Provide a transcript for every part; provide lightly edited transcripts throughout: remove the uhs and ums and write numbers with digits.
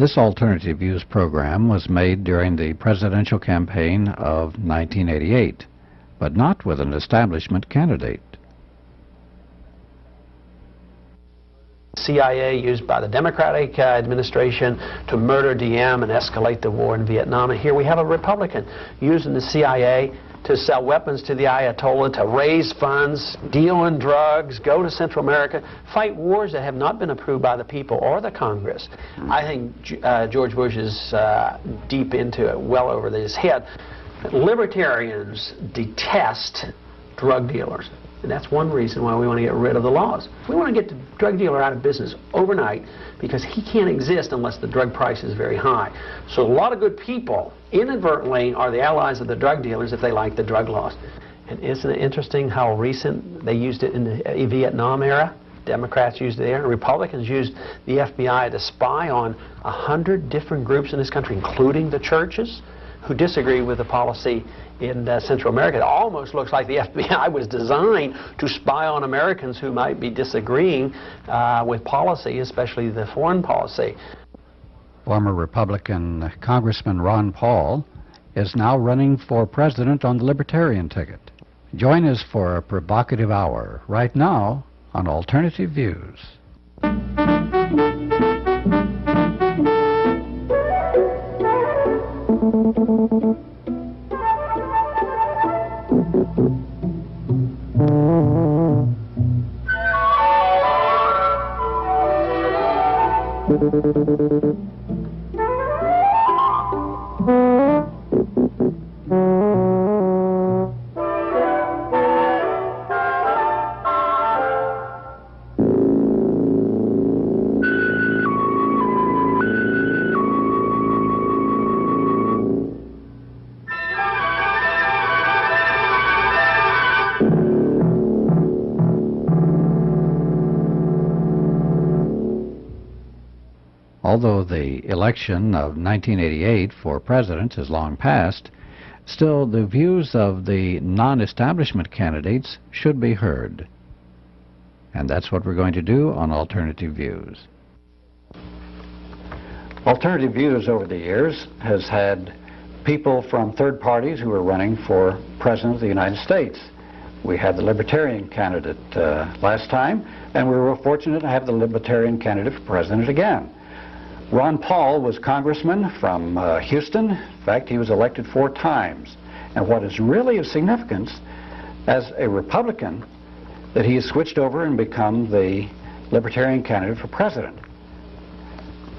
This Alternative Views program was made during the presidential campaign of 1988, but not with an establishment candidate. CIA used by the Democratic administration to murder Diem and escalate the war in Vietnam. And here we have a Republican using the CIA to sell weapons to the Ayatollah, to raise funds, deal in drugs, go to Central America, fight wars that have not been approved by the people or the Congress. I think George Bush is deep into it, well over his head. Libertarians detest drug dealers. And that's one reason why we want to get rid of the laws. We want to get the drug dealer out of business overnight because he can't exist unless the drug price is very high. So a lot of good people inadvertently are the allies of the drug dealers if they like the drug laws. And isn't it interesting how recent they used it in the Vietnam era? Democrats used it there, and Republicans used the FBI to spy on 100 different groups in this country, including the churches, who disagree with the policy in Central America. It almost looks like the FBI was designed to spy on Americans who might be disagreeing with policy, especially the foreign policy. Former Republican Congressman Ron Paul is now running for president on the Libertarian ticket. Join us for a provocative hour right now on Alternative Views. Although the election of 1988 for president is long past, still the views of the non-establishment candidates should be heard. And that's what we're going to do on Alternative Views. Alternative Views over the years has had people from third parties who are running for president of the United States. We had the Libertarian candidate last time, and we were fortunate to have the Libertarian candidate for president again. Ron Paul was congressman from Houston. In fact, he was elected 4 times. And what is really of significance, as a Republican, that he has switched over and become the Libertarian candidate for president.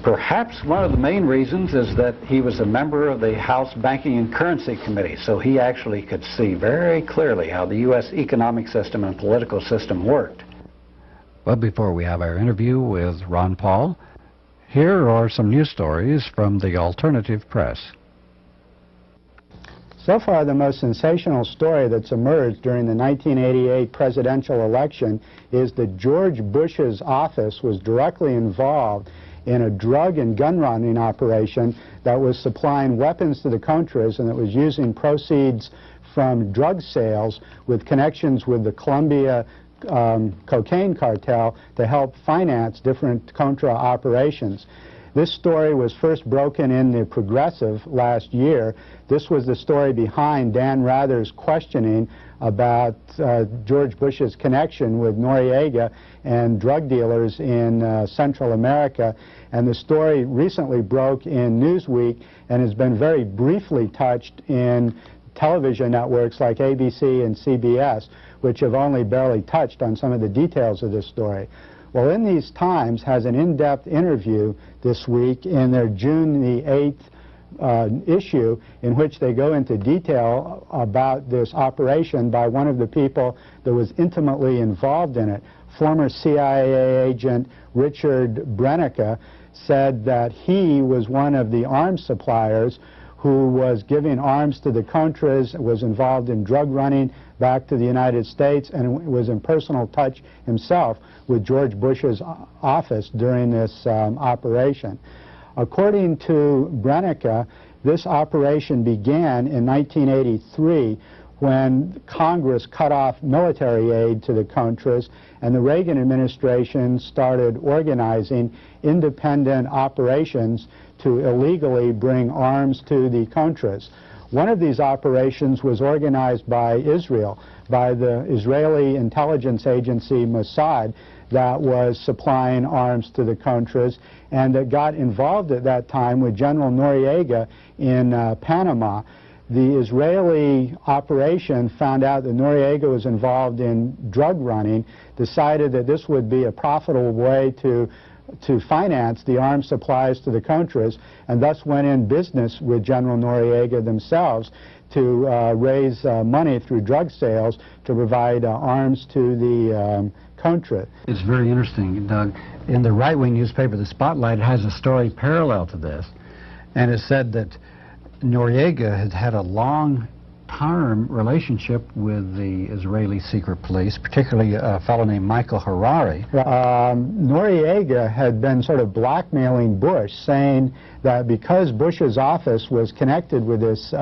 Perhaps one of the main reasons is that he was a member of the House Banking and Currency Committee, so he actually could see very clearly how the U.S. economic system and political system worked. Well, before we have our interview with Ron Paul, here are some news stories from the alternative press. So far, the most sensational story that's emerged during the 1988 presidential election is that George Bush's office was directly involved in a drug and gun running operation that was supplying weapons to the Contras and that was using proceeds from drug sales with connections with the Colombia cocaine cartel to help finance different Contra operations. This story was first broken in the Progressive last year. This was the story behind Dan Rather's questioning about George Bush's connection with Noriega and drug dealers in Central America. And the story recently broke in Newsweek and has been very briefly touched in television networks like ABC and CBS, which have only barely touched on some of the details of this story. Well, In These Times has an in-depth interview this week in their June the 8th issue, in which they go into detail about this operation by one of the people that was intimately involved in it. Former CIA agent Richard Brenica said that he was one of the arms suppliers who was giving arms to the Contras, was involved in drug running back to the United States, and was in personal touch himself with George Bush's office during this operation. According to Brenica, this operation began in 1983 when Congress cut off military aid to the Contras, and the Reagan administration started organizing independent operations to illegally bring arms to the Contras. One of these operations was organized by Israel, by the Israeli intelligence agency Mossad, that was supplying arms to the Contras, and that got involved at that time with General Noriega in Panama. The Israeli operation found out that Noriega was involved in drug running, decided that this would be a profitable way to finance the arms supplies to the Contras, and thus went in business with General Noriega themselves to raise money through drug sales to provide arms to the Contra. It's very interesting, Doug. In the right-wing newspaper, The Spotlight, has a story parallel to this, and it said that Noriega had had a long-term relationship with the Israeli secret police, particularly a fellow named Michael Harari. Noriega had been sort of blackmailing Bush, saying that because Bush's office was connected with this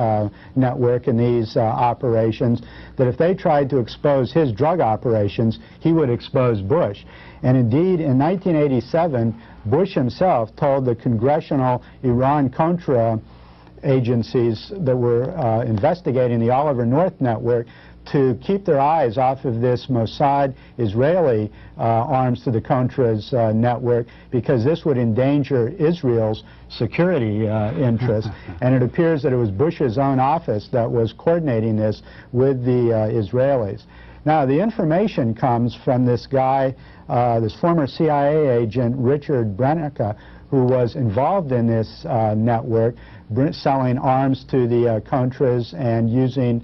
network and these operations, that if they tried to expose his drug operations, he would expose Bush. And indeed, in 1987, Bush himself told the congressional Iran-Contra agencies that were investigating the Oliver North network to keep their eyes off of this Mossad Israeli arms to the Contras network, because this would endanger Israel's security interests. And it appears that it was Bush's own office that was coordinating this with the Israelis. Now, the information comes from this guy, this former CIA agent, Richard Brenica, who was involved in this network, selling arms to the Contras and using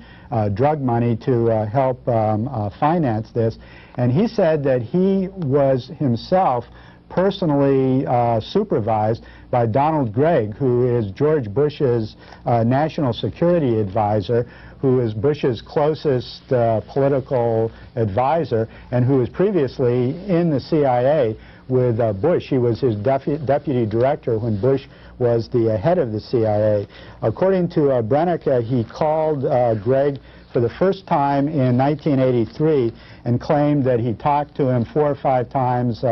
drug money to help finance this. And he said that he was himself personally supervised by Donald Gregg, who is George Bush's national security advisor, who is Bush's closest political advisor, and who was previously in the CIA with Bush. He was his deputy director when Bush was the head of the CIA. According to Brenica, he called Gregg for the first time in 1983 and claimed that he talked to him 4 or 5 times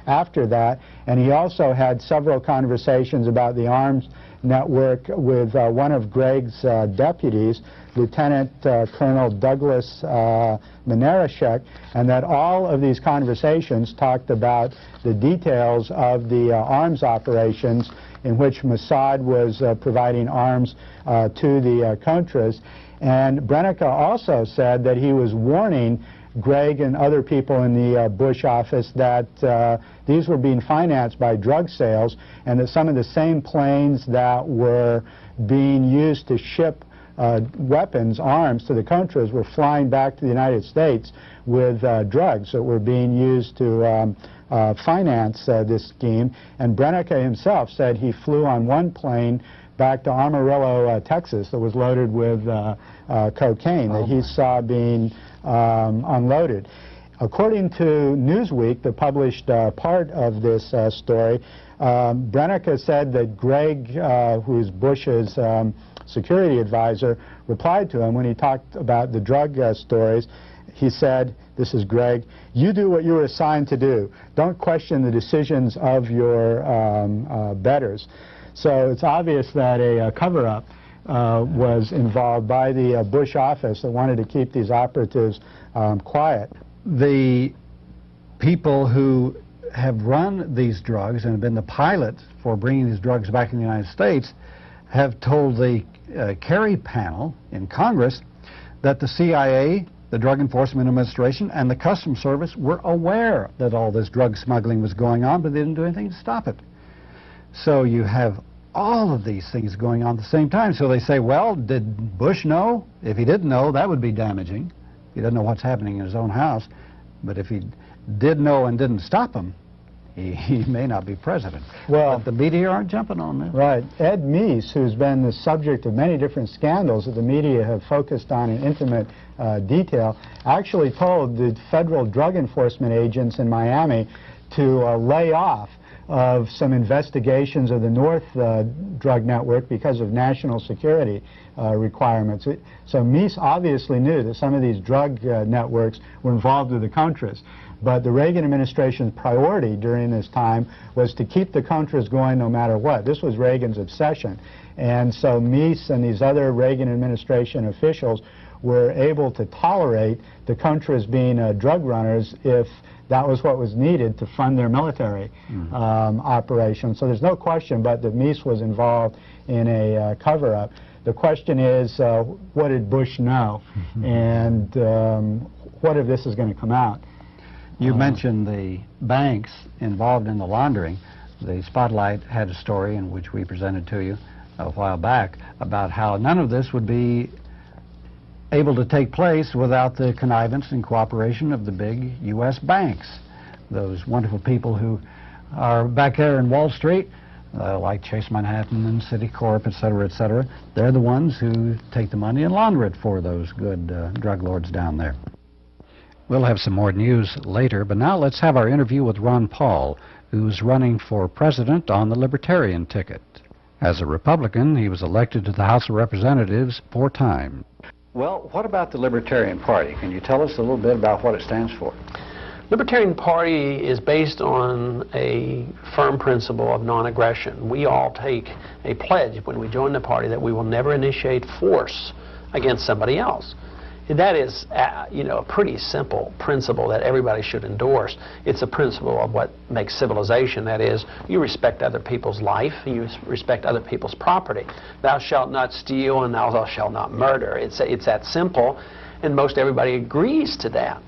after that, and he also had several conversations about the arms network with one of Gregg's deputies, Lieutenant Colonel Douglas Menarashek, and that all of these conversations talked about the details of the arms operations in which Mossad was providing arms to the Contras. And Brenica also said that he was warning Gregg and other people in the Bush office that these were being financed by drug sales, and that some of the same planes that were being used to ship weapons, arms to the Contras were flying back to the United States with drugs that were being used to finance this scheme. And Brenica himself said he flew on one plane back to Amarillo, Texas, that was loaded with cocaine that he saw being unloaded. According to Newsweek, that published part of this story, Brenica said that Gregg, who is Bush's security advisor, replied to him when he talked about the drug stories. He said, this is Gregg, "You do what you were assigned to do. Don't question the decisions of your betters." So it's obvious that a cover-up was involved by the Bush office that wanted to keep these operatives quiet. The people who have run these drugs and have been the pilots for bringing these drugs back in the United States have told the Kerry panel in Congress that the CIA, the Drug Enforcement Administration, and the Customs Service were aware that all this drug smuggling was going on, but they didn't do anything to stop it. So you have all of these things going on at the same time. So they say, well, did Bush know? If he didn't know, that would be damaging. He doesn't know what's happening in his own house. But if he did know and didn't stop him, he may not be president. Well, but the media aren't jumping on that. Right. Ed Meese, who's been the subject of many different scandals that the media have focused on in intimate detail, actually told the federal drug enforcement agents in Miami to lay off of some investigations of the North drug network because of national security requirements. So Mies obviously knew that some of these drug networks were involved with the Contras. But the Reagan administration's priority during this time was to keep the Contras going no matter what. This was Reagan's obsession. And so Mies and these other Reagan administration officials were able to tolerate the Contras being drug runners if that was what was needed to fund their military operation. So there's no question but that Mies was involved in a cover-up. The question is, what did Bush know? And what if this is going to come out? You mentioned the banks involved in the laundering. The Spotlight had a story in which we presented to you a while back about how none of this would be able to take place without the connivance and cooperation of the big U.S. banks. Those wonderful people who are back there in Wall Street, like Chase Manhattan and Citicorp, et cetera, they're the ones who take the money and launder it for those good drug lords down there. We'll have some more news later, but now let's have our interview with Ron Paul, who's running for president on the Libertarian ticket. As a Republican, he was elected to the House of Representatives 4 times. Well, what about the Libertarian Party? Can you tell us a little bit about what it stands for? Libertarian Party is based on a firm principle of non-aggression. We all take a pledge when we join the party that we will never initiate force against somebody else. And that is, a pretty simple principle that everybody should endorse. It's a principle of what makes civilization. That is, you respect other people's life, you respect other people's property. Thou shalt not steal, and thou shalt not murder. It's that simple, and most everybody agrees to that.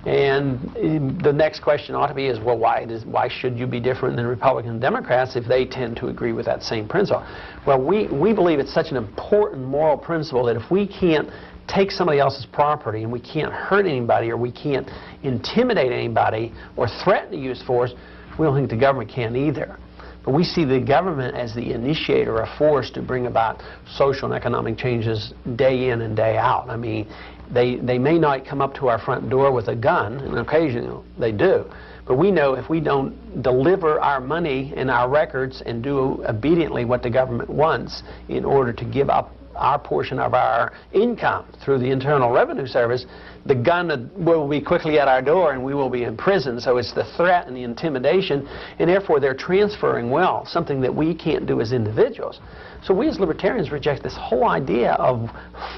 And the next question ought to be is, well, why should you be different than Republicans and Democrats if they tend to agree with that same principle? Well, we believe it's such an important moral principle that if we can't take somebody else's property and we can't hurt anybody or we can't intimidate anybody or threaten to use force, we don't think the government can either. But we see the government as the initiator of force to bring about social and economic changes day in and day out. I mean, they may not come up to our front door with a gun, and occasionally they do, but we know if we don't deliver our money and our records and do obediently what the government wants in order to give up our portion of our income through the Internal Revenue Service, the gun will be quickly at our door and we will be in prison. So it's the threat and the intimidation, and therefore they're transferring wealth, something that we can't do as individuals. So we as libertarians reject this whole idea of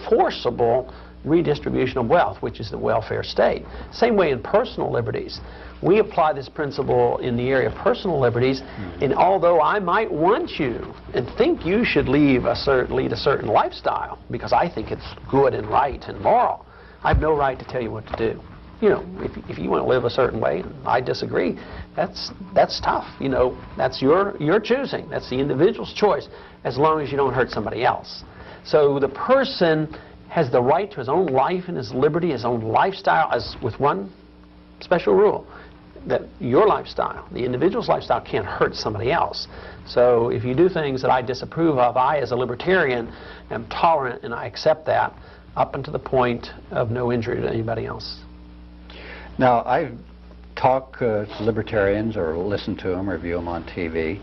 forcible redistribution of wealth, which is the welfare state. Same way in personal liberties. We apply this principle in the area of personal liberties, and although I might want you and think you should lead a certain lifestyle because I think it's good and right and moral, I have no right to tell you what to do. You know, if you want to live a certain way and I disagree, that's tough. You know, that's your choosing. That's the individual's choice, as long as you don't hurt somebody else. So the person has the right to his own life and his liberty, his own lifestyle, as with one special rule, that your lifestyle, the individual's lifestyle, can't hurt somebody else. So if you do things that I disapprove of, I, as a libertarian, am tolerant and I accept that up until the point of no injury to anybody else. Now, I talk to libertarians or listen to them or view them on TV,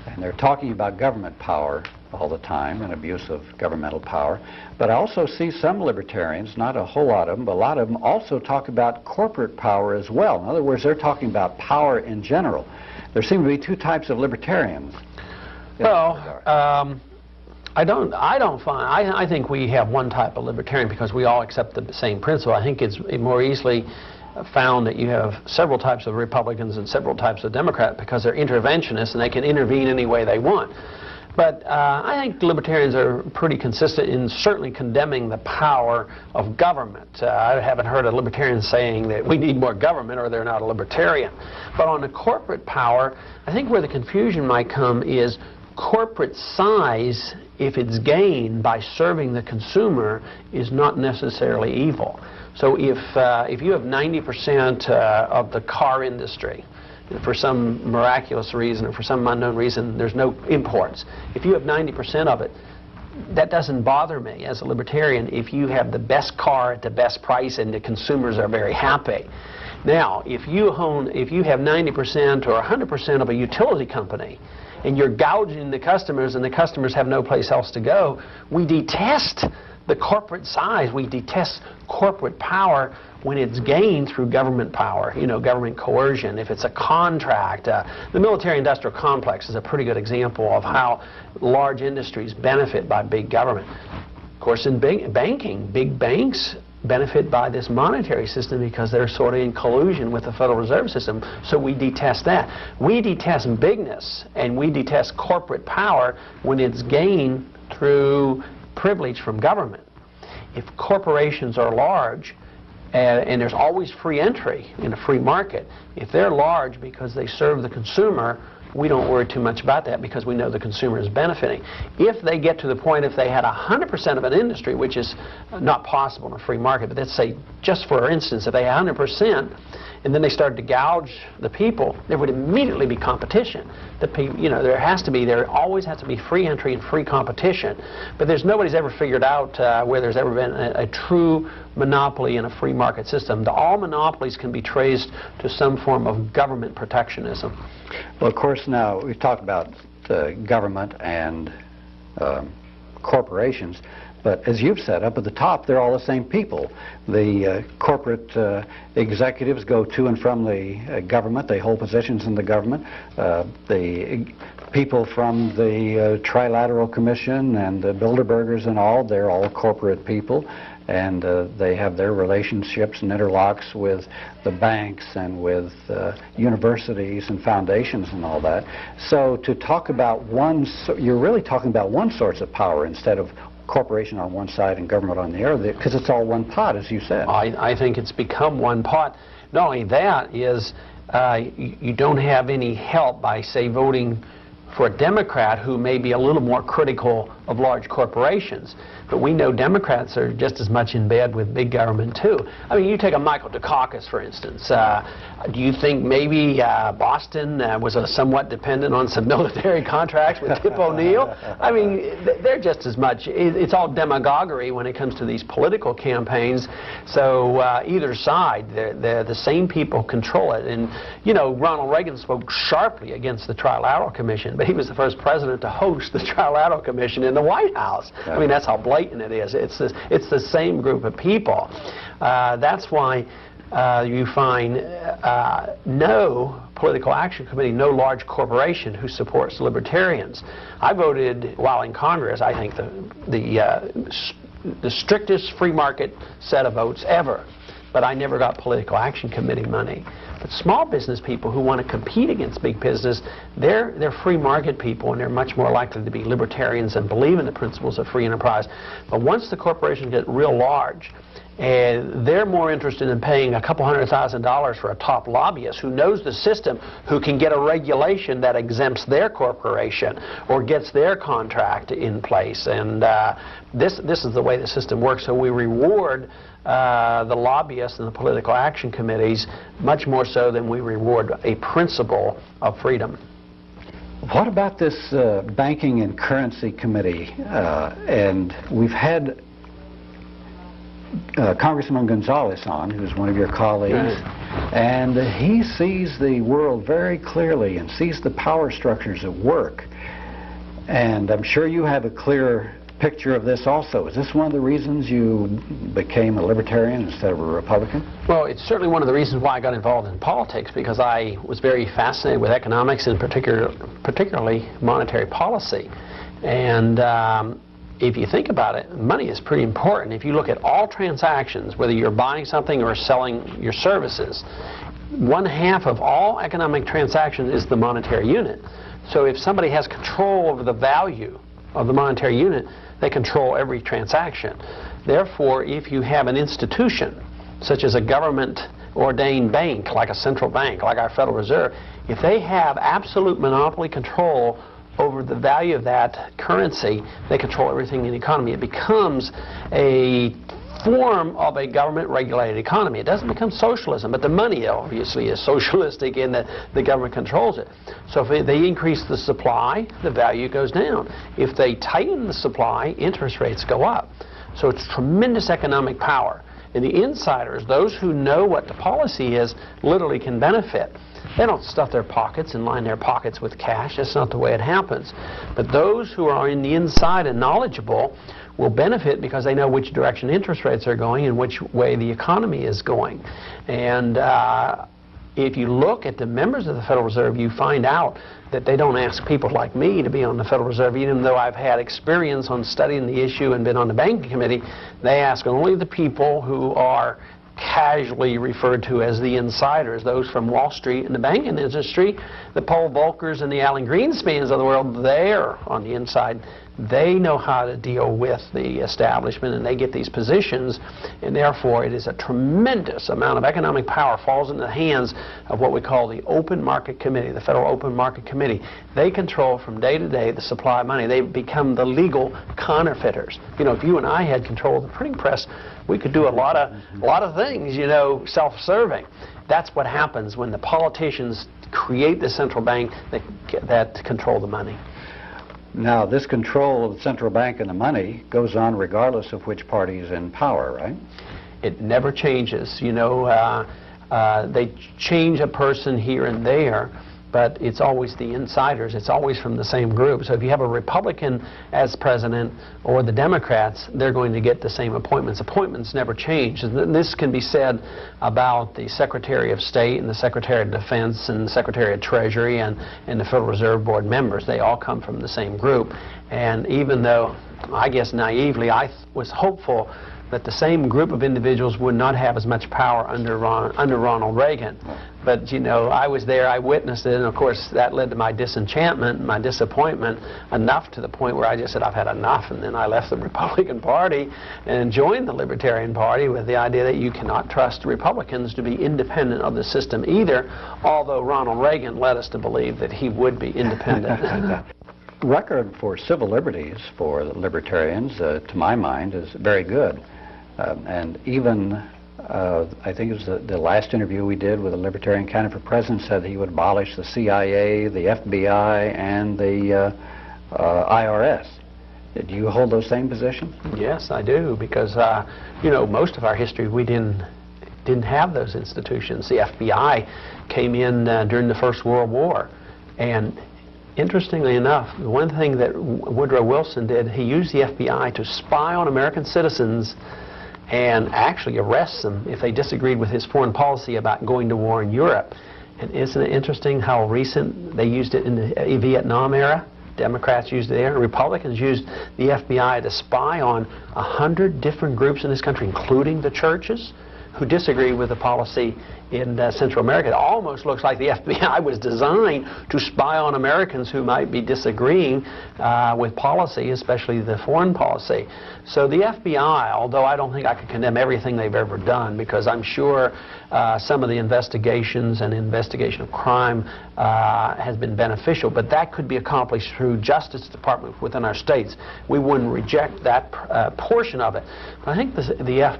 and they're talking about government power all the time and abuse of governmental power. But I also see some libertarians, not a whole lot of them, but a lot of them also talk about corporate power as well. In other words, they're talking about power in general. There seem to be 2 types of libertarians. Well, I think we have one type of libertarian because we all accept the same principle. I think it's more easily found that you have several types of Republicans and several types of Democrats because they're interventionists and they can intervene any way they want. But I think libertarians are pretty consistent in certainly condemning the power of government. I haven't heard a libertarian saying that we need more government or they're not a libertarian. But on the corporate power, I think where the confusion might come is corporate size, if it's gained by serving the consumer, is not necessarily evil. So if you have 90% of the car industry, for some miraculous reason or for some unknown reason, there's no imports. If you have 90% of it, that doesn't bother me as a libertarian if you have the best car at the best price and the consumers are very happy. Now, if you have 90% or 100% of a utility company, and you're gouging the customers, and the customers have no place else to go, we detest the corporate size. We detest corporate power when it's gained through government power, government coercion. If it's a contract, the military-industrial complex is a pretty good example of how large industries benefit by big government. Of course, in banking, big banks benefit by this monetary system because they're sort of in collusion with the Federal Reserve System, so we detest that. We detest bigness, and we detest corporate power when it's gained through privilege from government. If corporations are large, and there's always free entry in a free market, if they're large because they serve the consumer, we don't worry too much about that because we know the consumer is benefiting. If they get to the point, if they had 100% of an industry, which is not possible in a free market, but let's say, just for instance, if they had 100%, and then they started to gouge the people, there would immediately be competition. There always has to be free entry and free competition. But nobody's ever figured out where there's ever been a true monopoly in a free market system. All monopolies can be traced to some form of government protectionism. Well, of course, now we've talked about government and corporations. But as you've said, up at the top, they're all the same people. The corporate executives go to and from the government. They hold positions in the government. The people from the Trilateral Commission and the Bilderbergers and all, they're all corporate people. And they have their relationships and interlocks with the banks and with universities and foundations and all that. So to talk about you're really talking about one source of power instead of corporation on one side and government on the other, because it's all one pot, as you said. I think it's become one pot. Not only that is you don't have any help by, say, voting for a Democrat who may be a little more critical of large corporations. But we know Democrats are just as much in bed with big government, too. I mean, you take a Michael Dukakis, for instance. Do you think maybe Boston was somewhat dependent on some military contracts with Tip O'Neill? I mean, they're just as much. It's all demagoguery when it comes to these political campaigns. So either side, they're the same people control it. And, Ronald Reagan spoke sharply against the Trilateral Commission, but he was the first president to host the Trilateral Commission in the White House. I mean, that's how blatant it is. It's the same group of people. That's why you find no political action committee, no large corporation who supports libertarians. I voted while in Congress. I think the strictest free market set of votes ever. But I never got political action committee money. But small business people who want to compete against big business, they're free market people, and they're much more likely to be libertarians and believe in the principles of free enterprise. But once the corporations get real large, they're more interested in paying a couple $100,000 for a top lobbyist who knows the system, who can get a regulation that exempts their corporation or gets their contract in place. And this is the way the system works. So we reward the lobbyists and the political action committees much more so than we reward a principle of freedom. What about this Banking and Currency Committee? And we've had Congressman Gonzalez on, who's one of your colleagues, and he sees the world very clearly and sees the power structures at work. And I'm sure you have a clear picture of this also. Is this one of the reasons you became a libertarian instead of a Republican? Well, it's certainly one of the reasons why I got involved in politics, because I was very fascinated with economics and particularly monetary policy. And if you think about it, money is pretty important. If you look at all transactions, whether you're buying something or selling your services, 1/2 of all economic transactions is the monetary unit. So if somebody has control over the value of the monetary unit, they control every transaction. Therefore, if you have an institution, such as a government-ordained bank, like a central bank, like our Federal Reserve, if they have absolute monopoly control over the value of that currency, they control everything in the economy. It becomes a form of a government-regulated economy. It doesn't become socialism, but the money obviously is socialistic in that the government controls it. So if they increase the supply, the value goes down. If they tighten the supply, interest rates go up. So it's tremendous economic power. And the insiders, those who know what the policy is, literally can benefit. They don't stuff their pockets and line their pockets with cash. That's not the way it happens. But those who are in the inside and knowledgeable will benefit because they know which direction interest rates are going and which way the economy is going. And if you look at the members of the Federal Reserve, you find out that they don't ask people like me to be on the Federal Reserve, even though I've had experience on studying the issue and been on the banking committee. They ask only the people who are casually referred to as the insiders, those from Wall Street and the banking industry, the Paul Volckers and the Alan Greenspans of the world. They're on the inside. They know how to deal with the establishment, and they get these positions, and therefore it is a tremendous amount of economic power falls into the hands of what we call the Open Market Committee, the Federal Open Market Committee. They control from day to day the supply of money. They become the legal counterfeiters. You know, if you and I had control of the printing press, we could do a lot of things, you know, self-serving. That's what happens when the politicians create the central bank that control the money. Now, this control of the central bank and the money goes on regardless of which party is in power, right? It never changes. You know, they change a person here and there, but it's always the insiders. It's always from the same group. So if you have a Republican as president or the Democrats, they're going to get the same appointments. Appointments never change. And this can be said about the Secretary of State and the Secretary of Defense and the Secretary of Treasury and the Federal Reserve Board members. They all come from the same group. And even though, I guess naively, I was hopeful that the same group of individuals would not have as much power under Ronald Reagan. But, you know, I was there, I witnessed it, and of course that led to my disenchantment, my disappointment, enough to the point where I just said, I've had enough, and then I left the Republican Party and joined the Libertarian Party with the idea that you cannot trust Republicans to be independent of the system either, although Ronald Reagan led us to believe that he would be independent. Record for civil liberties for the Libertarians, to my mind, is very good. And even, I think it was the last interview we did with a Libertarian candidate for president said he would abolish the CIA, the FBI, and the IRS. Do you hold those same positions? Yes, I do, because, you know, most of our history we didn't have those institutions. The FBI came in during the First World War, and interestingly enough, one thing that Woodrow Wilson did, he used the FBI to spy on American citizens and actually arrest them if they disagreed with his foreign policy about going to war in Europe. And isn't it interesting how recent they used it in the Vietnam era? Democrats used it there, and Republicans used the FBI to spy on 100 different groups in this country, including the churches, who disagree with the policy in Central America. It almost looks like the FBI was designed to spy on Americans who might be disagreeing with policy, especially the foreign policy. So the FBI, although I don't think I could condemn everything they've ever done, because I'm sure some of the investigations and investigation of crime has been beneficial, but that could be accomplished through Justice Department within our states. We wouldn't reject that portion of it. But I think the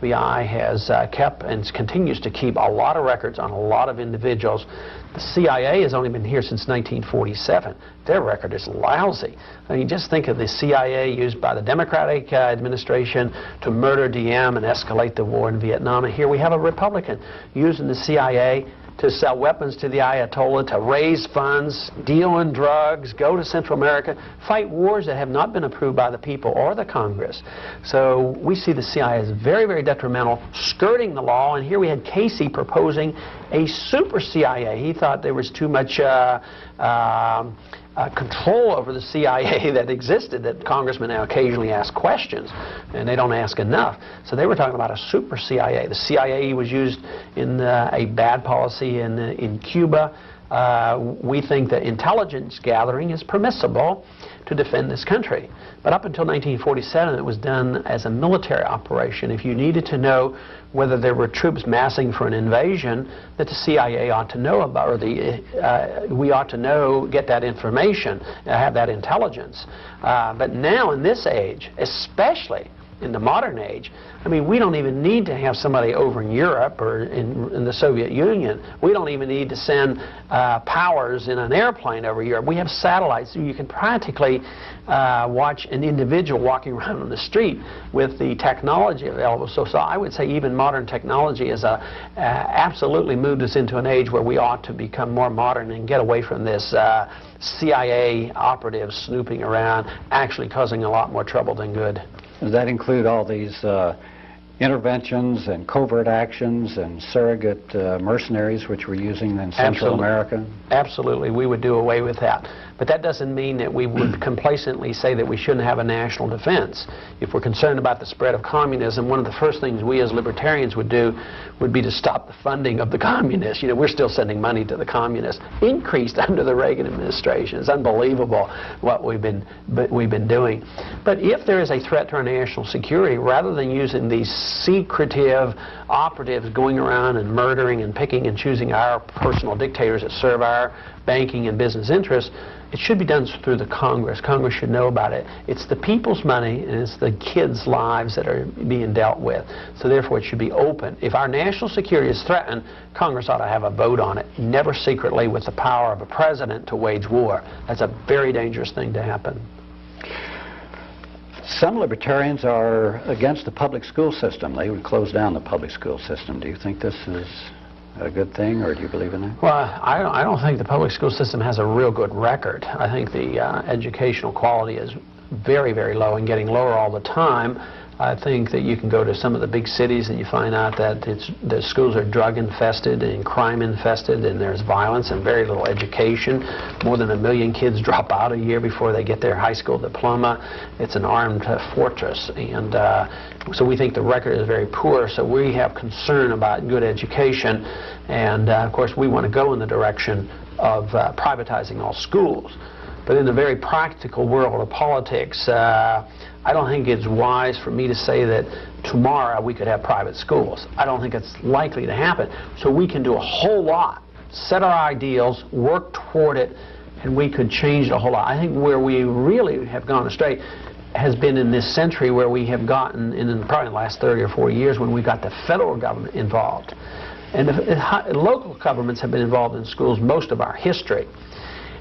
FBI has kept and continues to keep a lot of records on a lot of individuals. The CIA has only been here since 1947. Their record is lousy. I mean, just think of the CIA used by the Democratic administration to murder Diem and escalate the war in Vietnam. And here we have a Republican using the CIA to sell weapons to the Ayatollah, to raise funds, deal in drugs, go to Central America, fight wars that have not been approved by the people or the Congress. So we see the CIA as very, very detrimental, skirting the law. And here we had Casey proposing a super CIA. He thought there was too much control over the CIA that existed, that congressmen now occasionally ask questions, and they don't ask enough. So they were talking about a super CIA. The CIA was used in a bad policy in Cuba. We think that intelligence gathering is permissible to defend this country. But up until 1947, it was done as a military operation. If you needed to know whether there were troops massing for an invasion, that the CIA ought to know about, or we ought to know, get that information, have that intelligence. But now in this age, especially in the modern age. I mean, we don't even need to have somebody over in Europe or in the Soviet Union. We don't even need to send powers in an airplane over Europe. We have satellites, so you can practically watch an individual walking around on the street with the technology available. So I would say even modern technology has absolutely moved us into an age where we ought to become more modern and get away from this CIA operatives snooping around, actually causing a lot more trouble than good. Does that include all these interventions and covert actions and surrogate mercenaries which we're using in Central America? Absolutely, we would do away with that. But that doesn't mean that we would complacently say that we shouldn't have a national defense. If we're concerned about the spread of communism, one of the first things we as libertarians would do would be to stop the funding of the communists. You know, we're still sending money to the communists, increased under the Reagan administration. It's unbelievable what we've been doing. But if there is a threat to our national security, rather than using these secretive operatives going around and murdering and picking and choosing our personal dictators that serve our banking and business interests, it should be done through the Congress. Congress should know about it. It's the people's money and it's the kids' lives that are being dealt with. So therefore it should be open. If our national security is threatened, Congress ought to have a vote on it. Never secretly with the power of a president to wage war. That's a very dangerous thing to happen. Some libertarians are against the public school system. They would close down the public school system. Do you think this is a good thing, or do you believe in that? Well, I don't think the public school system has a real good record. I think the educational quality is very, very low and getting lower all the time. I think that you can go to some of the big cities and you find out that the schools are drug infested and crime infested, and there's violence and very little education. More than 1 million kids drop out a year before they get their high school diploma. It's an armed fortress, and so we think the record is very poor. So we have concern about good education, and of course we want to go in the direction of privatizing all schools. But in the very practical world of politics, I don't think it's wise for me to say that tomorrow we could have private schools. I don't think it's likely to happen. So we can do a whole lot, set our ideals, work toward it, and we could change it a whole lot. I think where we really have gone astray has been in this century, where we have gotten, in probably the last 30 or 40 years, when we got the federal government involved. And local governments have been involved in schools most of our history.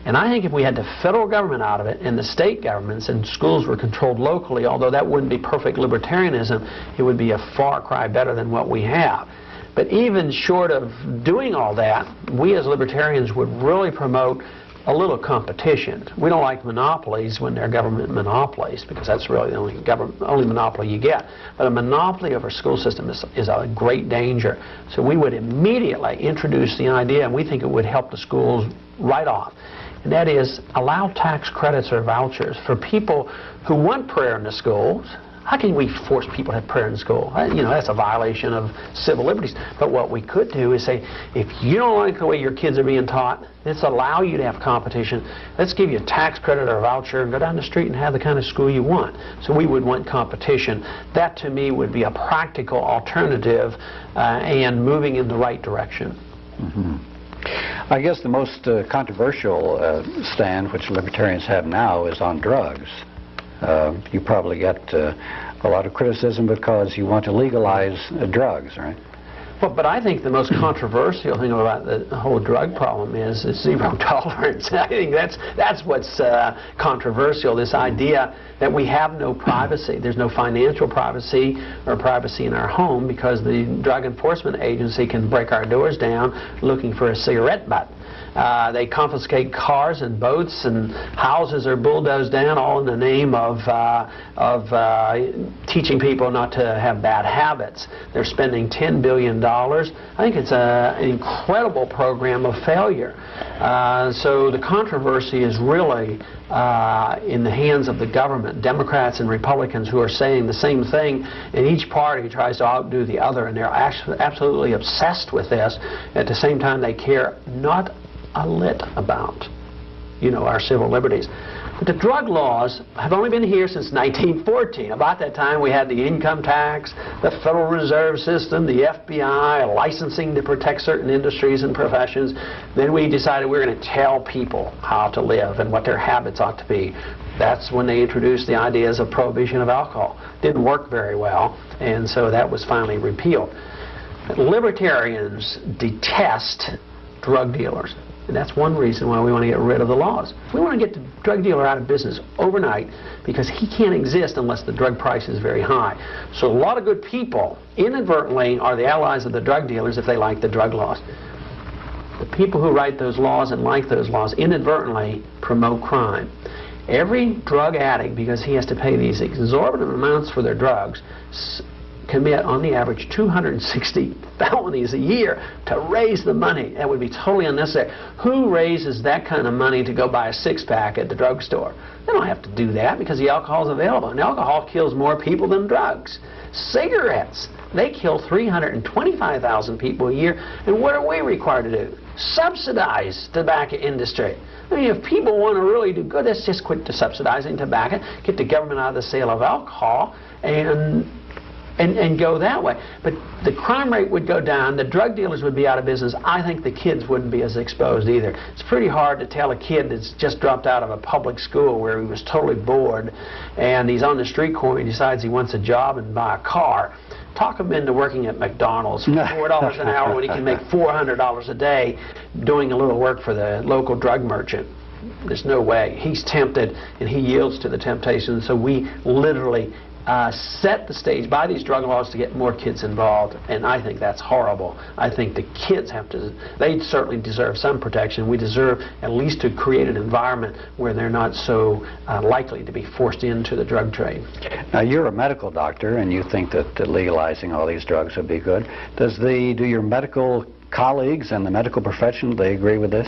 And I think if we had the federal government out of it and the state governments and schools were controlled locally, although that wouldn't be perfect libertarianism, it would be a far cry better than what we have. But even short of doing all that, we as libertarians would really promote a little competition. We don't like monopolies when they're government monopolies, because that's really the only monopoly you get. But a monopoly of our school system is a great danger. So we would immediately introduce the idea, and we think it would help the schools right off. And that is, allow tax credits or vouchers for people who want prayer in the schools. How can we force people to have prayer in school? You know, that's a violation of civil liberties. But what we could do is say, if you don't like the way your kids are being taught, let's allow you to have competition. Let's give you a tax credit or a voucher and go down the street and have the kind of school you want. So we would want competition. That, to me, would be a practical alternative and moving in the right direction. Mm-hmm. I guess the most controversial stand which libertarians have now is on drugs. You probably get a lot of criticism because you want to legalize drugs, right? Well, but I think the most controversial thing about the whole drug problem is zero tolerance. I think that's what's controversial, this idea that we have no privacy. There's no financial privacy or privacy in our home because the Drug Enforcement Agency can break our doors down looking for a cigarette butt. They confiscate cars and boats, and houses are bulldozed down, all in the name of teaching people not to have bad habits. They're spending $10 billion. I think it's an incredible program of failure. So the controversy is really in the hands of the government, Democrats and Republicans, who are saying the same thing, and each party tries to outdo the other, and they're absolutely obsessed with this. At the same time, they care not a lit about, you know, our civil liberties. But the drug laws have only been here since 1914. About that time we had the income tax, the Federal Reserve System, the FBI, licensing to protect certain industries and professions. Then we decided we were going to tell people how to live and what their habits ought to be. That's when they introduced the ideas of prohibition of alcohol. Didn't work very well, and so that was finally repealed. Libertarians detest drug dealers, and that's one reason why we want to get rid of the laws. We want to get the drug dealer out of business overnight because he can't exist unless the drug price is very high. So a lot of good people inadvertently are the allies of the drug dealers if they like the drug laws. The people who write those laws and like those laws inadvertently promote crime. Every drug addict, because he has to pay these exorbitant amounts for their drugs, commit on the average 260 felonies a year to raise the money. That would be totally unnecessary. Who raises that kind of money to go buy a six-pack at the drugstore? They don't have to do that because the alcohol is available, and alcohol kills more people than drugs. Cigarettes, they kill 325,000 people a year, and what are we required to do? Subsidize the tobacco industry. I mean, if people want to really do good, let's just quit subsidizing tobacco, get the government out of the sale of alcohol, and go that way. But the crime rate would go down, the drug dealers would be out of business. I think the kids wouldn't be as exposed either. It's pretty hard to tell a kid that's just dropped out of a public school where he was totally bored and he's on the street corner and decides he wants a job and buy a car. Talk him into working at McDonald's for $4 an hour when he can make $400 a day doing a little work for the local drug merchant. There's no way. He's tempted and he yields to the temptation. So we literally set the stage by these drug laws to get more kids involved, and I think that's horrible. I think the kids have to, they certainly deserve some protection. We deserve at least to create an environment where they're not so likely to be forced into the drug trade. Now, you're a medical doctor, and you think that legalizing all these drugs would be good. Do your medical colleagues and the medical profession, they agree with this?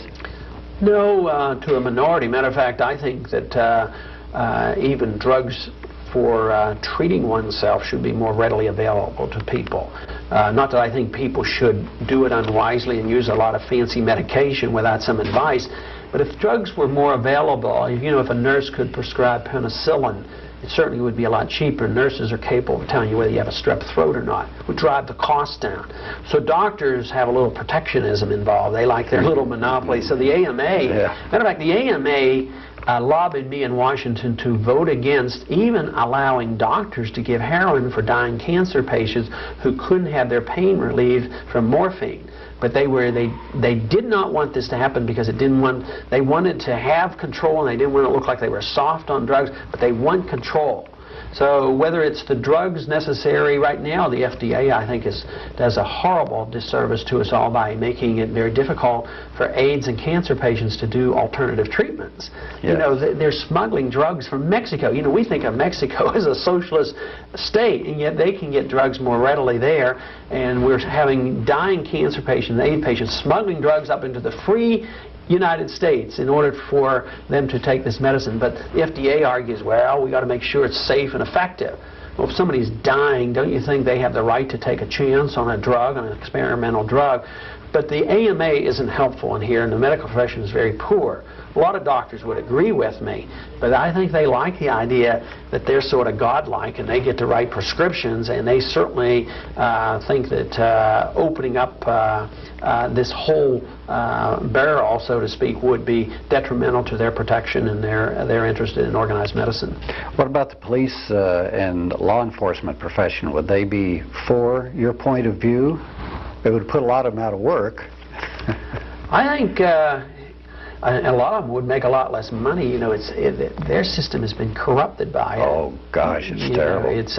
No, to a minority. Matter of fact, I think that even drugs for treating oneself should be more readily available to people. Not that I think people should do it unwisely and use a lot of fancy medication without some advice, but if drugs were more available, you know, if a nurse could prescribe penicillin, it certainly would be a lot cheaper. Nurses are capable of telling you whether you have a strep throat or not. It would drive the cost down. So doctors have a little protectionism involved. They like their little monopoly. So the AMA, matter of fact, the AMA lobbied me in Washington to vote against even allowing doctors to give heroin for dying cancer patients who couldn't have their pain relieved from morphine. But they did not want this to happen because they wanted to have control, and they didn't want to look like they were soft on drugs, but they want control. So whether it's the drugs necessary right now, the FDA, I think, does a horrible disservice to us all by making it very difficult for AIDS and cancer patients to do alternative treatments. Yes. You know, they're smuggling drugs from Mexico. You know, we think of Mexico as a socialist state, and yet they can get drugs more readily there, and we're having dying cancer patients and AIDS patients smuggling drugs up into the free United States in order for them to take this medicine. But the FDA argues, well, we got to make sure it's safe and effective. Well, if somebody's dying, don't you think they have the right to take a chance on a drug, on an experimental drug? But the AMA isn't helpful in here, and the medical profession is very poor. A lot of doctors would agree with me, but I think they like the idea that they're sort of godlike and they get to write prescriptions, and they certainly think that opening up this whole barrel, so to speak, would be detrimental to their protection, and they're interested in organized medicine. What about the police and law enforcement profession? Would they be for your point of view? It would put a lot of them out of work. I think a lot of them would make a lot less money. You know, their system has been corrupted by it. Oh gosh, it's terrible. It's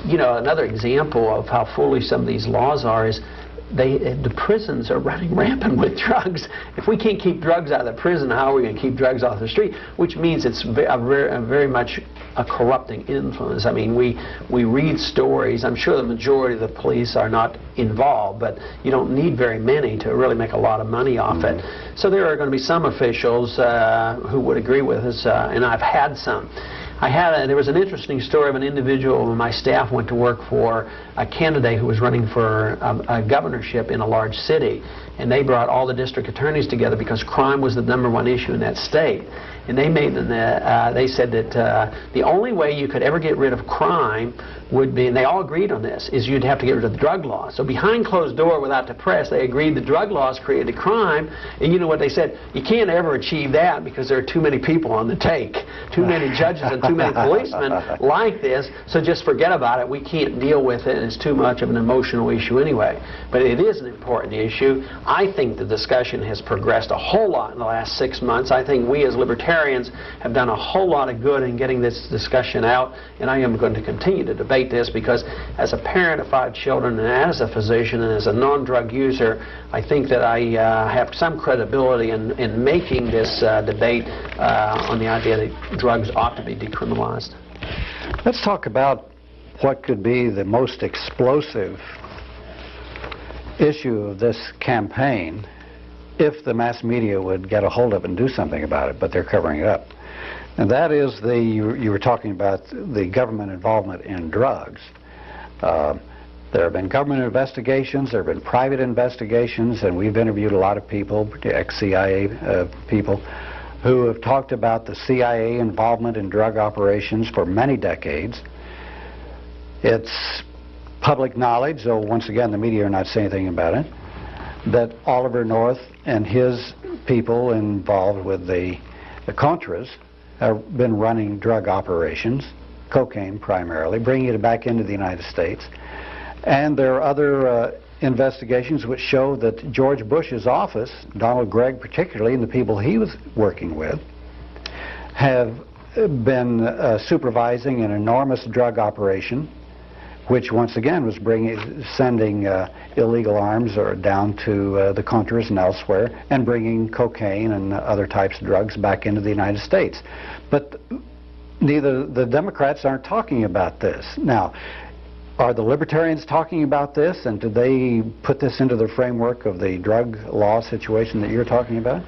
you know, another example of how foolish some of these laws are is the prisons are running rampant with drugs. If we can't keep drugs out of the prison, how are we going to keep drugs off the street? Which means it's very much a corrupting influence. I mean, we read stories. I'm sure the majority of the police are not involved, but you don't need very many to really make a lot of money off it. So there are going to be some officials who would agree with us, and I've had some. There was an interesting story of an individual when my staff went to work for a candidate who was running for a governorship in a large city, and they brought all the district attorneys together because crime was the #1 issue in that state. And they said that the only way you could ever get rid of crime would be, and they all agreed on this, is you'd have to get rid of the drug laws. So behind closed door, without the press, they agreed the drug laws created crime, and you know what they said? You can't ever achieve that because there are too many people on the take, too many judges and too many policemen like this, so just forget about it. We can't deal with it, and it's too much of an emotional issue anyway. But it is an important issue. I think the discussion has progressed a whole lot in the last 6 months. I think we as libertarians have done a whole lot of good in getting this discussion out, and I am going to continue to debate this because as a parent of 5 children and as a physician and as a non-drug user, I think that I have some credibility in making this debate on the idea that drugs ought to be decriminalized. Let's talk about what could be the most explosive issue of this campaign if the mass media would get a hold of it and do something about it, but they're covering it up. And that is you were talking about the government involvement in drugs. There have been government investigations, there have been private investigations, and we've interviewed a lot of people, ex-CIA people, who have talked about the CIA involvement in drug operations for many decades. It's public knowledge, though once again the media are not saying anything about it, that Oliver North and his people involved with the Contras have been running drug operations, cocaine primarily, bringing it back into the United States. And there are other investigations which show that George Bush's office, Donald Gregg particularly, and the people he was working with, have been supervising an enormous drug operation, which once again was sending illegal arms down to the Contras and elsewhere, and bringing cocaine and other types of drugs back into the United States. But neither the Democrats aren't talking about this. Now, are the Libertarians talking about this, and do they put this into the framework of the drug law situation that you're talking about?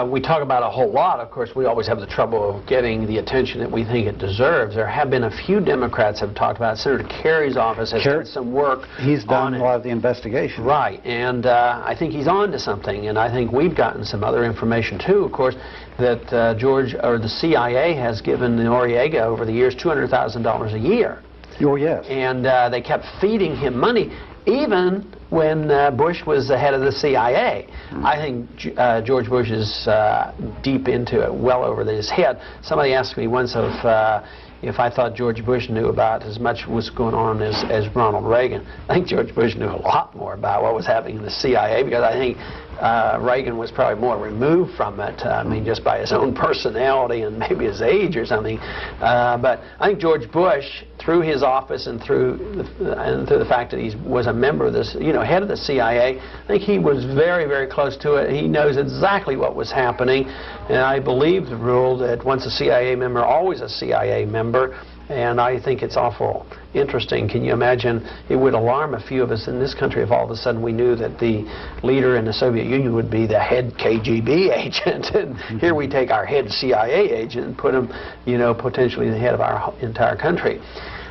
We talk about a whole lot. Of course, we always have the trouble of getting the attention that we think it deserves. There have been a few Democrats have talked about it. Senator Kerry's office has done some work. He's done a lot of the investigation. Right, and I think he's on to something, and I think we've gotten some other information too, of course, that the CIA has given Noriega over the years $200,000 a year. Oh, yes. And they kept feeding him money, even when Bush was the head of the CIA. I think George Bush is deep into it, well over his head. Somebody asked me once if I thought George Bush knew about as much was going on as Ronald Reagan. I think George Bush knew a lot more about what was happening in the CIA, because I think Reagan was probably more removed from it, I mean, just by his own personality and maybe his age or something. But I think George Bush, through his office and through the fact that he was a member of this, head of the CIA, I think he was very, very close to it. He knows exactly what was happening, and I believe the rule that once a CIA member, always a CIA member. And I think it's awful interesting. Can you imagine? It would alarm a few of us in this country if all of a sudden we knew that the leader in the Soviet Union would be the head KGB agent, and here we take our head CIA agent and put him, potentially the head of our entire country.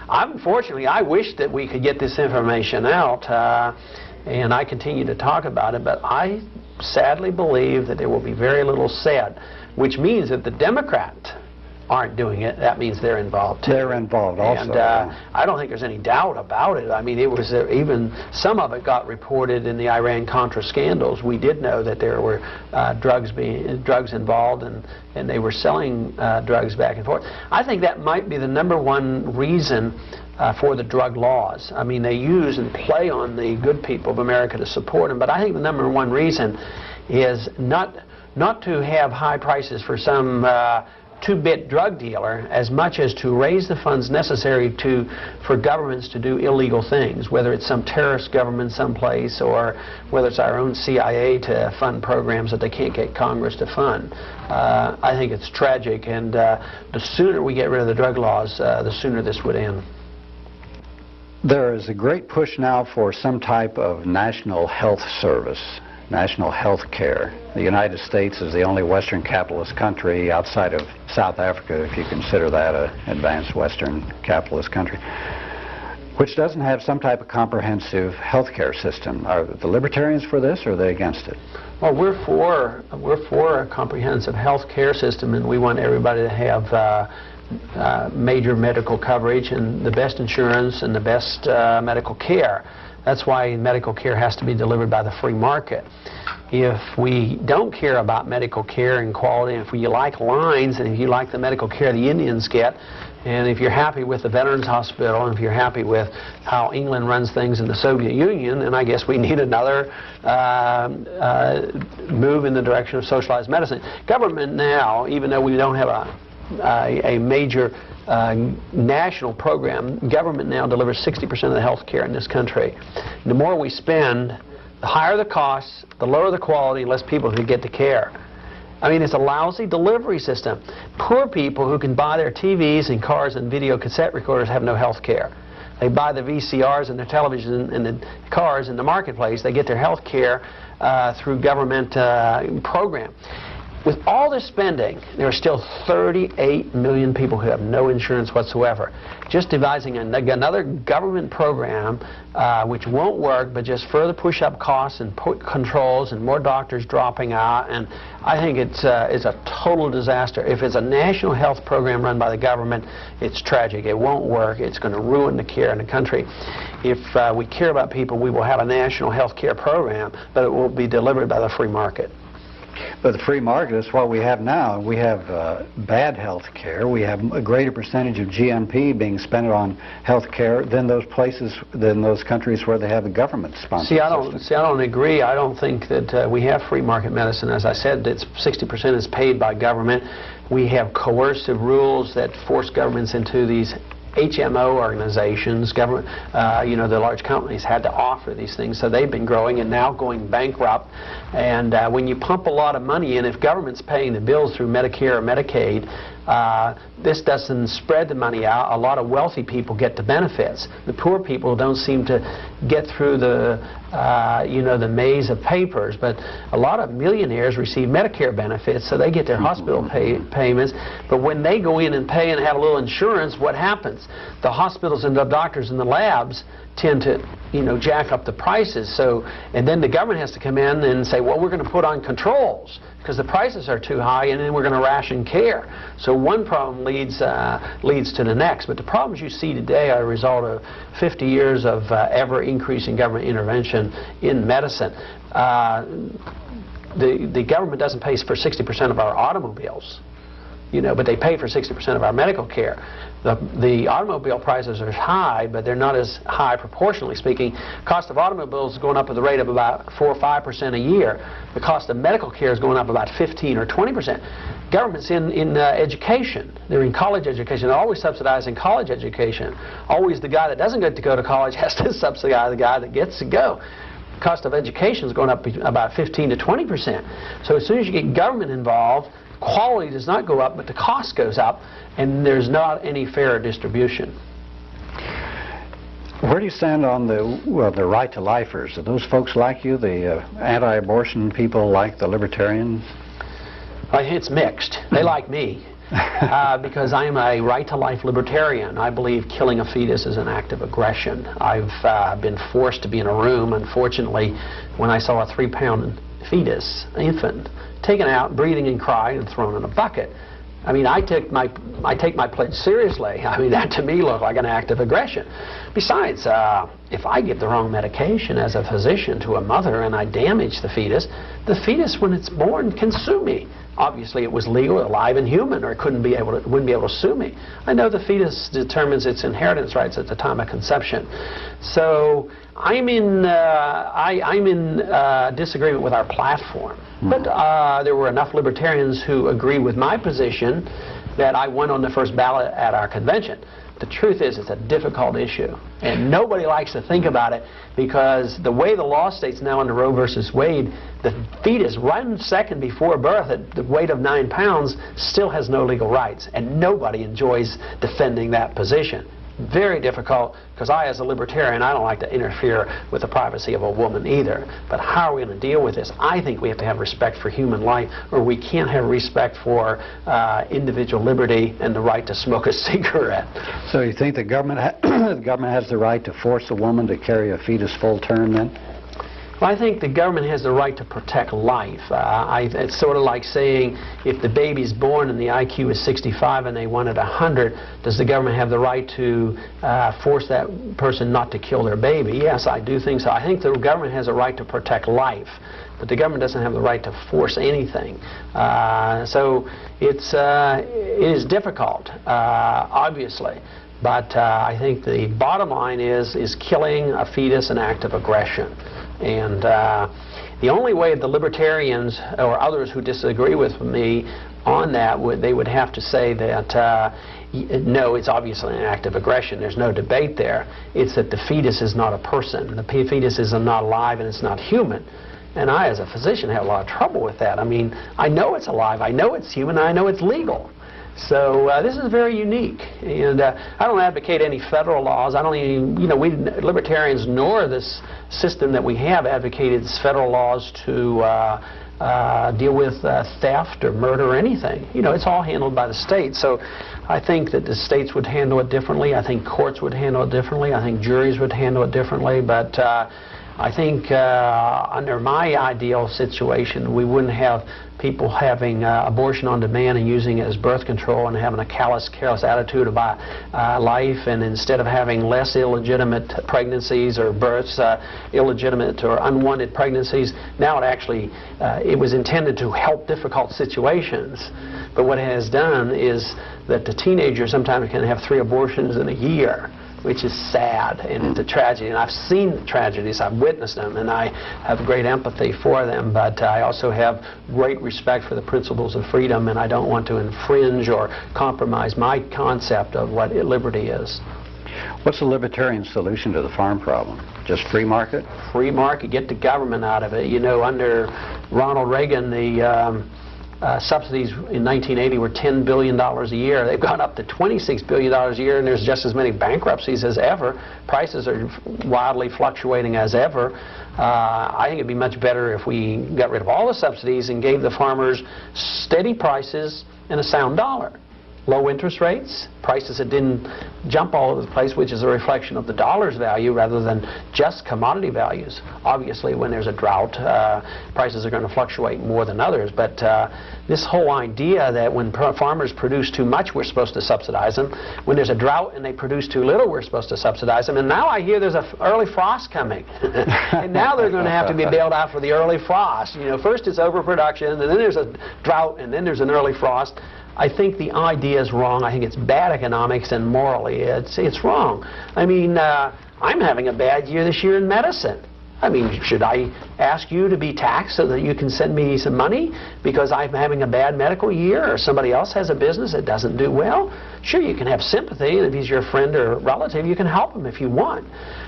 Unfortunately, I wish that we could get this information out, and I continue to talk about it, but I sadly believe that there will be very little said, which means that the Democrats aren't doing it. That means they're involved too. They're involved also. And I don't think there's any doubt about it. I mean, it was even some of it got reported in the Iran-Contra scandals. We did know that there were drugs involved, and they were selling drugs back and forth. I think that might be the #1 reason for the drug laws. I mean, they use and play on the good people of America to support them, but I think the #1 reason is not to have high prices for some two-bit drug dealer, as much as to raise the funds necessary for governments to do illegal things, whether it's some terrorist government someplace or whether it's our own CIA to fund programs that they can't get Congress to fund. I think it's tragic, and the sooner we get rid of the drug laws, the sooner this would end. There is a great push now for some type of national health service, national health care. The United States is the only Western capitalist country outside of South Africa, if you consider that an advanced Western capitalist country, which doesn't have some type of comprehensive health care system. Are the Libertarians for this, or are they against it? Well, we're for a comprehensive health care system, and we want everybody to have major medical coverage and the best insurance and the best medical care. That's why medical care has to be delivered by the free market. If we don't care about medical care and quality, if you like lines and if you like the medical care the Indians get, and if you're happy with the Veterans Hospital, and if you're happy with how England runs things in the Soviet Union, then I guess we need another move in the direction of socialized medicine. Government now, even though we don't have a major national program, government now delivers 60% of the health care in this country. The more we spend, the higher the costs, the lower the quality, less people can get the care. I mean, it's a lousy delivery system. Poor people who can buy their TVs and cars and video cassette recorders have no health care. They buy the VCRs and their television and the cars in the marketplace. They get their health care through government program. With all this spending, there are still 38 million people who have no insurance whatsoever. Just devising another government program which won't work, but just further push up costs and put controls and more doctors dropping out. And I think it's a total disaster. If it's a national health program run by the government, it's tragic. It won't work. It's going to ruin the care in the country. If we care about people, we will have a national health care program, but it will be delivered by the free market. But the free market is what we have now. We have bad health care. We have a greater percentage of GNP being spent on health care than those countries where they have a government-sponsored system. I don't agree. I don't think that we have free market medicine. As I said, it's 60% is paid by government. We have coercive rules that force governments into these HMO organizations. Government, the large companies had to offer these things, so they've been growing and now going bankrupt. And when you pump a lot of money in, if government's paying the bills through Medicare or Medicaid, this doesn't spread the money out. A lot of wealthy people get the benefits. The poor people don't seem to get through the the maze of papers. But a lot of millionaires receive Medicare benefits, so they get their hospital payments. But when they go in and pay and have a little insurance, what happens? The hospitals and the doctors and the labs tend to jack up the prices. So, and then the government has to come in and say, well, we're going to put on controls because the prices are too high, and then we're going to ration care. So one problem leads to the next. But the problems you see today are a result of 50 years of ever-increasing government intervention in medicine. The government doesn't pay for 60% of our automobiles, but they pay for 60% of our medical care. The automobile prices are high, but they're not as high proportionally speaking. Cost of automobiles is going up at the rate of about 4 or 5% a year. The cost of medical care is going up about 15 or 20%. Government's in education. They're in college education. They're always subsidizing college education. Always the guy that doesn't get to go to college has to subsidize the guy that gets to go. The cost of education is going up about 15 to 20%. So as soon as you get government involved, quality does not go up, but the cost goes up, and there's not any fair distribution. Where do you stand on the right-to-lifers? Are those folks like you, the anti-abortion people like the Libertarian? It's mixed. They like me because I'm a right-to-life Libertarian. I believe killing a fetus is an act of aggression. I've been forced to be in a room, unfortunately, when I saw a 3-pound fetus, infant, taken out, breathing and crying, and thrown in a bucket. I mean, I take my pledge seriously. I mean, that to me looked like an act of aggression. Besides, if I give the wrong medication as a physician to a mother and I damage the fetus when it's born can sue me. Obviously, it was legal, alive, and human, or it wouldn't be able to sue me. I know the fetus determines its inheritance rights at the time of conception. So I'm in disagreement with our platform. But there were enough Libertarians who agree with my position that I went on the first ballot at our convention. The truth is, it's a difficult issue, and nobody likes to think about it because the way the law states now under Roe versus Wade, the fetus 1 second before birth at the weight of 9 pounds still has no legal rights, and nobody enjoys defending that position. Very difficult, because I, as a Libertarian, I don't like to interfere with the privacy of a woman either. But how are we going to deal with this? I think we have to have respect for human life, or we can't have respect for individual liberty and the right to smoke a cigarette. So you think the government has the right to force a woman to carry a fetus full term then? Well, I think the government has the right to protect life. It's sort of like saying if the baby's born and the IQ is 65 and they want it 100, does the government have the right to force that person not to kill their baby? Yes, I do think so. I think the government has a right to protect life, but the government doesn't have the right to force anything. So it is difficult, obviously. But I think the bottom line is killing a fetus an act of aggression. And the only way the libertarians or others who disagree with me on that, they would have to say that no, it's obviously an act of aggression. There's no debate there. It's that the fetus is not a person. The fetus is not alive and it's not human. And I, as a physician, have a lot of trouble with that. I mean, I know it's alive, I know it's human, I know it's legal. So this is very unique, and I don't advocate any federal laws. I don't even, we libertarians nor this system that we have advocated federal laws to deal with theft or murder or anything. It's all handled by the states. So I think that the states would handle it differently. I think courts would handle it differently. I think juries would handle it differently. But I think under my ideal situation, we wouldn't have people having abortion on demand and using it as birth control and having a careless attitude about life, and instead of having less illegitimate pregnancies or births, illegitimate or unwanted pregnancies, now it was intended to help difficult situations. But what it has done is that the teenagers sometimes can have 3 abortions in a year, which is sad, and it's a tragedy. And I've seen the tragedies, I've witnessed them, and I have great empathy for them, but I also have great respect for the principles of freedom, and I don't want to infringe or compromise my concept of what liberty is. What's the libertarian solution to the farm problem? Just free market? Free market, get the government out of it. Under Ronald Reagan, the subsidies in 1980 were $10 billion a year. They've gone up to $26 billion a year, and there's just as many bankruptcies as ever. Prices are wildly fluctuating as ever. I think it'd be much better if we got rid of all the subsidies and gave the farmers steady prices and a sound dollar. Low interest rates, prices that didn't jump all over the place, which is a reflection of the dollar's value rather than just commodity values. Obviously, when there's a drought, prices are going to fluctuate more than others. But this whole idea that when farmers produce too much, we're supposed to subsidize them. When there's a drought and they produce too little, we're supposed to subsidize them. And now I hear there's an early frost coming. And now they're going to have to be bailed out for the early frost. First it's overproduction, and then there's a drought, and then there's an early frost. I think the idea is wrong. I think it's bad economics, and morally it's wrong. I mean, I'm having a bad year this year in medicine. I mean, should I ask you to be taxed so that you can send me some money because I'm having a bad medical year, or somebody else has a business that doesn't do well? Sure, you can have sympathy, and if he's your friend or relative, you can help him if you want.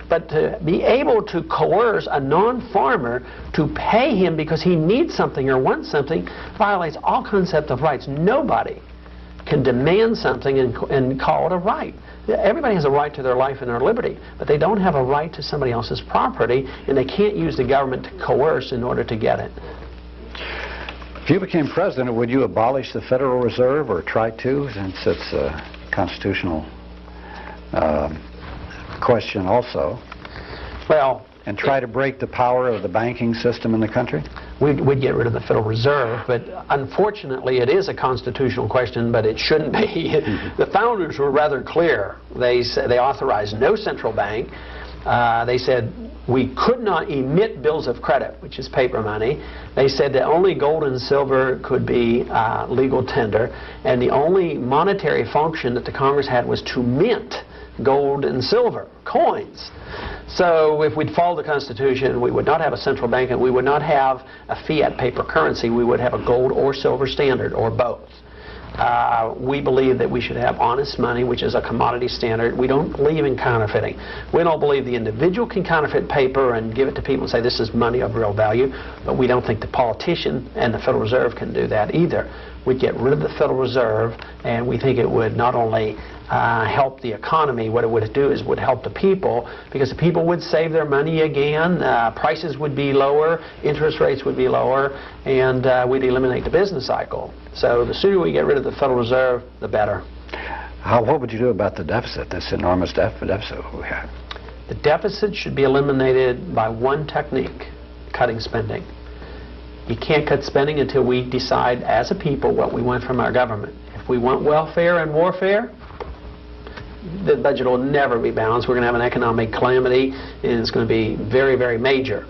But to be able to coerce a non-farmer to pay him because he needs something or wants something violates all concept of rights. Nobody can demand something and call it a right. Everybody has a right to their life and their liberty, but they don't have a right to somebody else's property, and they can't use the government to coerce in order to get it. If you became president, would you abolish the Federal Reserve, or try to, since it's a constitutional question also? Well, and try to break the power of the banking system in the country? We'd get rid of the Federal Reserve, but unfortunately it is a constitutional question, but it shouldn't be. The founders were rather clear. They authorized no central bank. They said we could not emit bills of credit, which is paper money. They said that only gold and silver could be legal tender, and the only monetary function that the Congress had was to mint gold and silver coins. So if we'd follow the Constitution, we would not have a central bank, and we would not have a fiat paper currency. We would have a gold or silver standard, or both. We believe that we should have honest money, which is a commodity standard. We don't believe in counterfeiting. We don't believe the individual can counterfeit paper and give it to people and say this is money of real value, but we don't think the politician and the Federal Reserve can do that either. We'd get rid of the Federal Reserve, and we think it would not only help the economy, what it would do is would help the people, because the people would save their money again, prices would be lower, interest rates would be lower, and we'd eliminate the business cycle. So the sooner we get rid of the Federal Reserve, the better. What would you do about the deficit, this enormous deficit we have? The deficit should be eliminated by one technique. cutting spending. You can't cut spending until we decide as a people what we want from our government. If we want welfare and warfare, the budget will never be balanced. We're going to have an economic calamity, and it's going to be very, very major.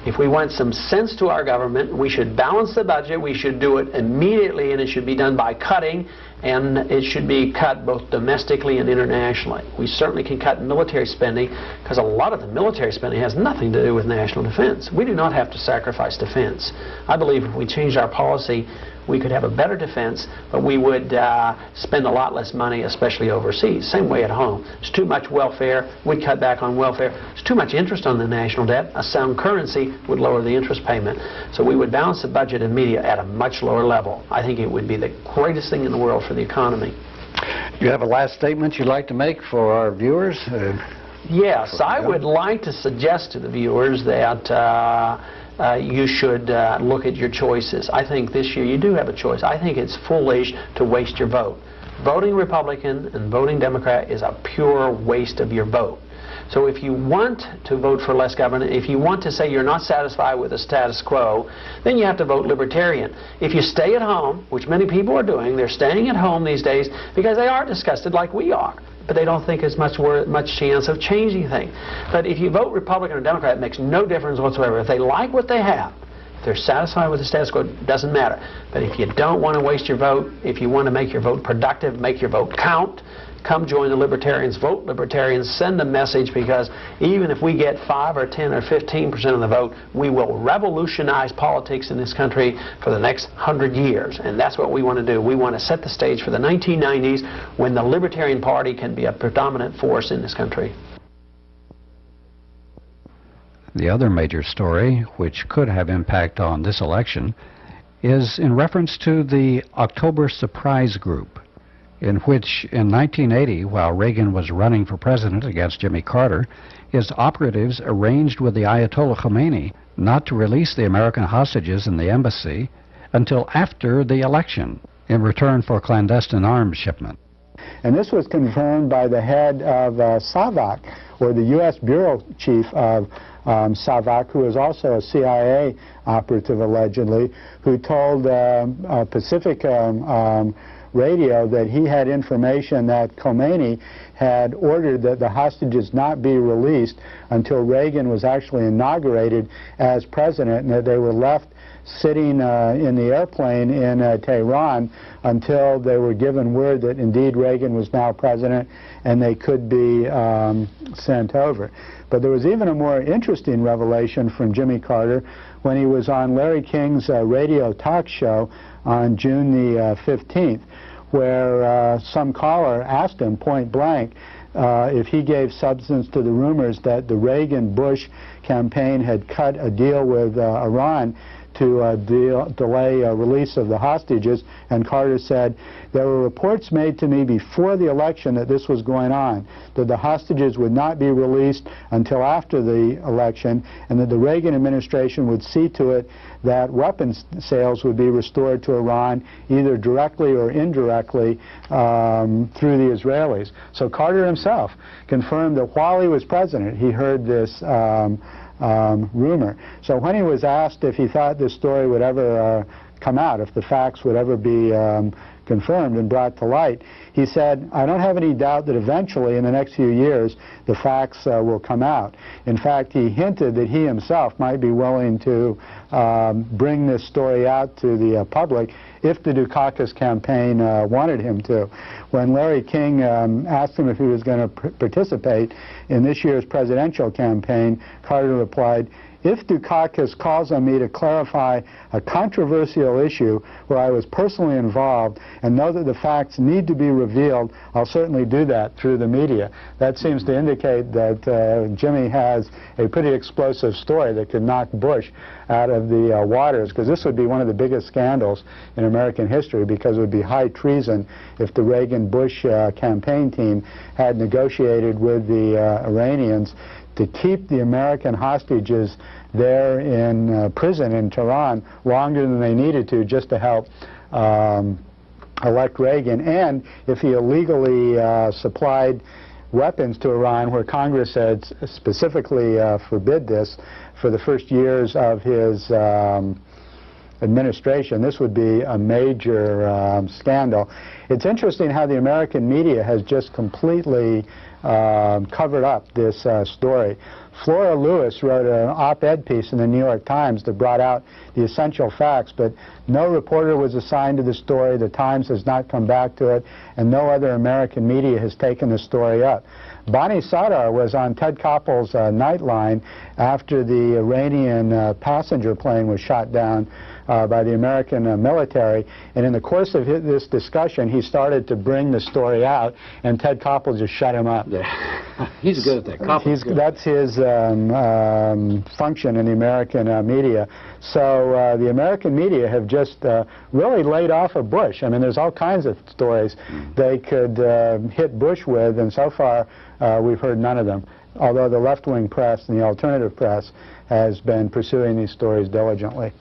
If we want some sense to our government, we should balance the budget. We should do it immediately, and it should be done by cutting, and it should be cut both domestically and internationally. We certainly can cut military spending, because a lot of the military spending has nothing to do with national defense. We do not have to sacrifice defense. I believe if we changed our policy, we could have a better defense, but we would spend a lot less money, especially overseas. Same way at home. There's too much welfare. We'd cut back on welfare. There's too much interest on the national debt. A sound currency would lower the interest payment. So we would balance the budget in media at a much lower level. I think it would be the greatest thing in the world for the economy. You have a last statement you'd like to make for our viewers? Yes, I would like to suggest to the viewers that you should look at your choices. I think this year you do have a choice. I think it's foolish to waste your vote. Voting Republican and voting Democrat is a pure waste of your vote. So if you want to vote for less government, if you want to say you're not satisfied with the status quo, then you have to vote Libertarian. If you stay at home, which many people are doing, they're staying at home these days because they are disgusted like we are, but they don't think there's much chance of changing things. But if you vote Republican or Democrat, it makes no difference whatsoever. If they like what they have, if they're satisfied with the status quo, it doesn't matter. But if you don't want to waste your vote, if you want to make your vote productive, make your vote count, come join the Libertarians, vote Libertarians, send a message, because even if we get 5 or 10 or 15% of the vote, we will revolutionize politics in this country for the next 100 years. And that's what we want to do. We want to set the stage for the 1990s when the Libertarian Party can be a predominant force in this country. The other major story, which could have impact on this election, is in reference to the October Surprise Group, in which in 1980, while Reagan was running for president against Jimmy Carter, his operatives arranged with the Ayatollah Khomeini not to release the American hostages in the embassy until after the election, in return for clandestine arms shipment. And this was confirmed by the head of SAVAK, or the U.S. Bureau Chief of SAVAK, who is also a CIA operative allegedly, who told Pacific Radio that he had information that Khomeini had ordered that the hostages not be released until Reagan was actually inaugurated as president, and that they were left sitting in the airplane in Tehran until they were given word that indeed Reagan was now president and they could be sent over. But there was even a more interesting revelation from Jimmy Carter when he was on Larry King's radio talk show on June the 15th, where some caller asked him point blank if he gave substance to the rumors that the Reagan-Bush campaign had cut a deal with Iran to delay release of the hostages. And Carter said, "There were reports made to me before the election that this was going on, that the hostages would not be released until after the election, and that the Reagan administration would see to it that weapons sales would be restored to Iran, either directly or indirectly through the Israelis." So Carter himself confirmed that while he was president, he heard this rumor. So when he was asked if he thought this story would ever come out, if the facts would ever be confirmed and brought to light, he said, "I don't have any doubt that eventually in the next few years the facts will come out." In fact, he hinted that he himself might be willing to bring this story out to the public if the Dukakis campaign wanted him to. When Larry King asked him if he was going to participate in this year's presidential campaign, Carter replied, "If Dukakis calls on me to clarify a controversial issue where I was personally involved and know that the facts need to be revealed, I'll certainly do that through the media." That seems to indicate that Jimmy has a pretty explosive story that could knock Bush out of the waters, because this would be one of the biggest scandals in American history, because it would be high treason if the Reagan-Bush campaign team had negotiated with the Iranians to keep the American hostages there in prison in Tehran longer than they needed to, just to help elect Reagan. And if he illegally supplied weapons to Iran, where Congress had specifically forbid this for the first years of his administration, this would be a major scandal. It's interesting how the American media has just completely covered up this story. Flora Lewis wrote an op-ed piece in the New York Times that brought out the essential facts, but no reporter was assigned to the story. The Times has not come back to it, and no other American media has taken the story up. Bonnie Sadar was on Ted Koppel's Nightline after the Iranian passenger plane was shot down by the American military, and in the course of this discussion he started to bring the story out, and Ted Koppel just shut him up. Yeah. He's good at that. Koppel's good. That's his function in the American media. So the American media have just really laid off of Bush. I mean, there's all kinds of stories they could hit Bush with, and so far we've heard none of them, although the left-wing press and the alternative press has been pursuing these stories diligently.